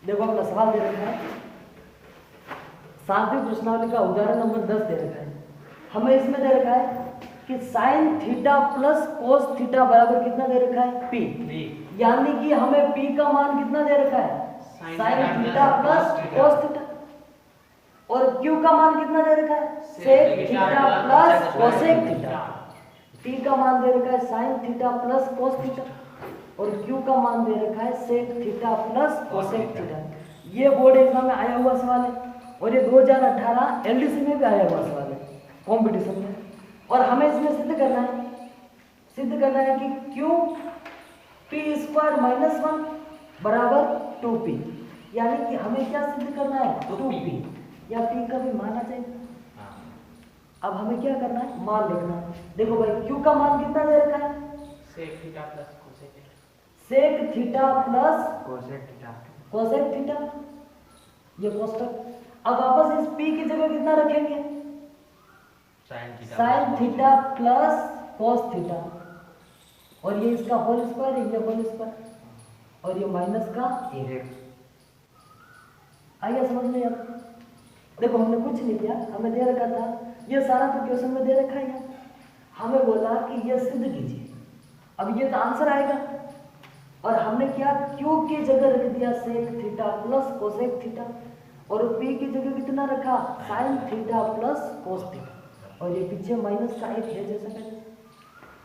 देखो अपना सवाल दे रखा है, सांख्यिक प्रश्नावली का उदाहरण नंबर 10 दे रखा है। हमें इसमें दे रखा है कि sign theta plus cos theta बराबर कितना दे रखा है पी, यानी कि हमें पी का मान कितना दे रखा है sine theta plus cos theta, और क्यू का मान कितना दे रखा है sec theta plus cosec theta. P का मान दे रखा है sine theta plus cos theta और क्यू का मान दे रखा है sec theta plus cosec theta. ये बोर्ड एग्जाम में आया हुआ सवाल है और ये 2018 एलडीसी में भी आया हुआ सवाल है कंपटीशन में। और हमें इसमें सिद्ध करना है कि क्यू पी स्क्वायर माइनस 1 बराबर 2p, यानी कि हमें क्या सिद्ध करना है 2p, या p का भी माना चाहिए। अब हमें क्या करना है मान लिखना है। देखो भाई क्यू का मान कितना दे रखा है sec theta plus cosec theta, sec theta plus cosec theta, cosec theta, ये कोष्टक। अब वापस इस p की जगह कितना रखेंगे sign theta plus cos theta, और ये इसका होल स्क्वायर है, ये होल स्क्वायर, और ये माइनस का एक। आइए समझ में आता। देखो हमने कुछ नहीं किया, हमें दे रखा था ये सारा तो क्वेश्चन में दे रखा है, हमें बोला कि ये सिद्ध कीजिए। अब ये तो आंसर आएगा, और हमने क्या क्यू की जगह रख दिया sec theta plus cosec theta, और पी की जगह कितना रखा sine theta plus cos theta, और ये पीछे माइनस का एक है जैसा कहते।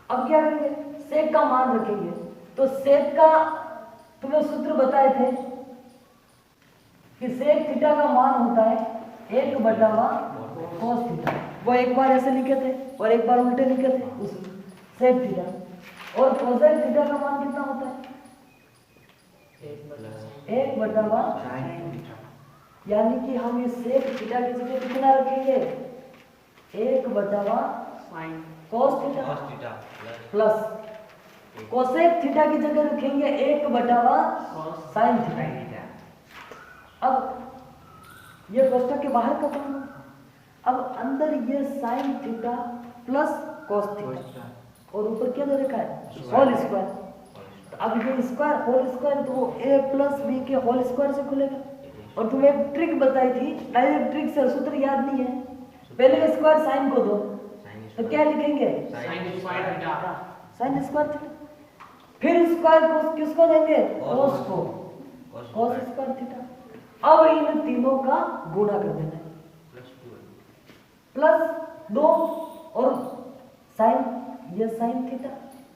अब क्या करेंगे सेक का मान रखेंगे। तो सेक का तुम्हें सूत्र बताए थे कि सेक थीटा का मान होता है 1/कोस थीटा। वो एक बार ऐसे लिखे थे और एक बार उल्टे लिखे थे उस सेक थीटा। और कोसेक थीटा का मान कितना होता है 1/, यानी कि हम इस सेक थीटा की जगह कितना रखेंगे 1/sin cos theta plus cosec theta की जगह रखेंगे 1/sin थीटा। अब ये कोष्टक के बाहर का फॉर्म, अब अंदर ये sign theta plus cos theta और ऊपर क्या दे रखा है होल स्क्वायर। अब ये स्क्वायर होल स्क्वायर तो वो a प्लस बी के होल स्क्वायर से खुलेगा। और तुम्हें एक ट्रिक बताई थी, डायरेक्ट ट्रिक से सूत्र याद नहीं है, पहले स्क्वायर साइन को दो तो क्या लिखेंगे sine square theta, sine square theta, फिर स्क्वायर को किसको देंगे कोस को, कोस स्क्वायर थीटा। अब इन तीनों का गुणा कर देना है प्लस 2 और साइन, ये साइन थीटा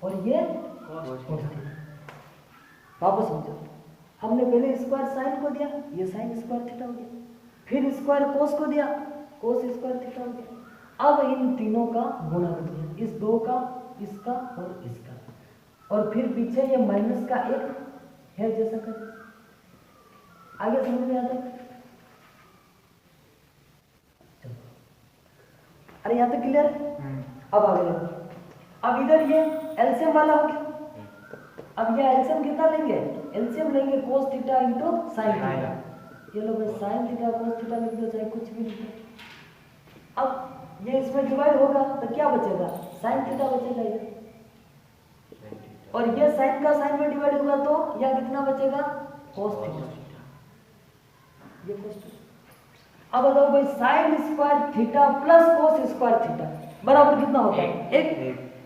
और ये कोस थीटा। वापस समझो, हमने पहले स्क्वायर साइन को दिया, ये साइन स्क्वायर थीटा हो गया, फिर स्क्वायर कोस को दिया, कोस स्क्वायर थीटा हो गया। अब इन तीनों का गुणा कर दिया, इस 2 का, इसका और इसका, और फिर पीछे ये माइनस का एक है जैसा कर। आगे समझ में आता है? अरे यहाँ तक क्लियर है? अब आगे अब इधर ये एलसीएम वाला हो गया। अब ये एलसीएम कितना लेंगे, एलसीएम लेंगे cos theta into sine theta. ये लोग साइन थीटा कोस थीटा लिख दो, चाहे कुछ भी लिख दो। अब ये इसमें डिवाइड होगा तो क्या बचेगा साइन थीटा बचेगा इधर, और ये साइन का साइन में डिवाइड होगा तो यहाँ कितना बचेगा कोस थीटा, ये कोस थीटा। अब बताओ भाई sine square theta plus cos square theta बराबर कितना होता है एक।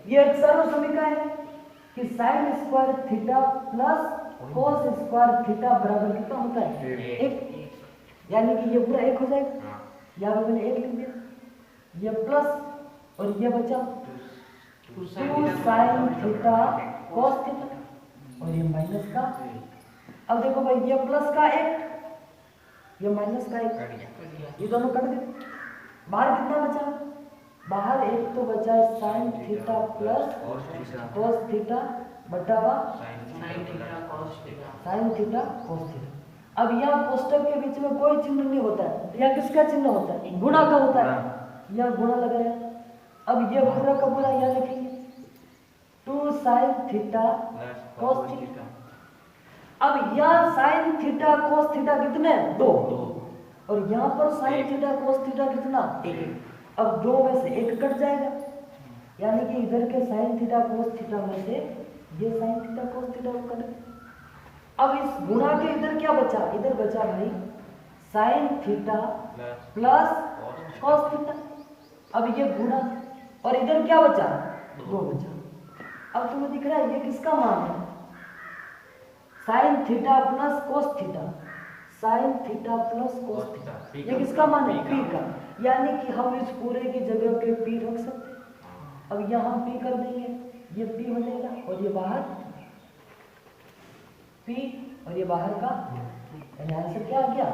ये एक सरल समीकरण है कि sine square theta plus cos square theta बराबर कितना होता है एक, यानी कि ये पूरा एक हो जाएगा। यहाँ पे मैंने एक लिख दिया, ये प्लस और ये बचा 2 साइन थीटा कोस थीटा और ये माइनस का। अब देखो भाई ये प्लस का एक, ये माइनस का एक, ये दोनों कट गए। बाहर कितना बचा, बाहर एक तो बचा है sine theta plus cos theta बटा sine theta cos theta, sine theta cos theta. अब यहाँ कोष्टक के बीच में कोई चिन्ह नहीं होता है, यहाँ किसका चिन्ह होता है गुणा का होता है, यहाँ गुणा लगा है। अब ये पूरा का पूरा यहाँ लिखेंगे 2 साइन थीटा कोस थीटा। अब यहाँ साइन थीटा कोस थीटा कितने 2, और यहाँ पर साइन थीटा कोस थीटा कितना 1। अब 2 में से 1 कट जाएगा, यानी कि इधर के साइन थीटा कोस थीटा में से ये साइन थीटा कोस थीटा को कट गया। अब इस गुणा के इधर क्या बचा, इधर बचा भाई sign theta plus cos theta. अब ये गुणा और इधर क्या बचा, 2 बचा। अब तुम्हें दिख रहा है ये किसका मान है, sine theta plus cos theta, sine theta plus cos theta, ये किसका मान है, पी का। यानी कि हम इस पूरे की जगह पे पी रख सकते हैं। अब यहाँ पी कर देंगे, ये पी हो जाएगा और ये बाहर पी और ये बाहर का, आंसर क्या आ गया,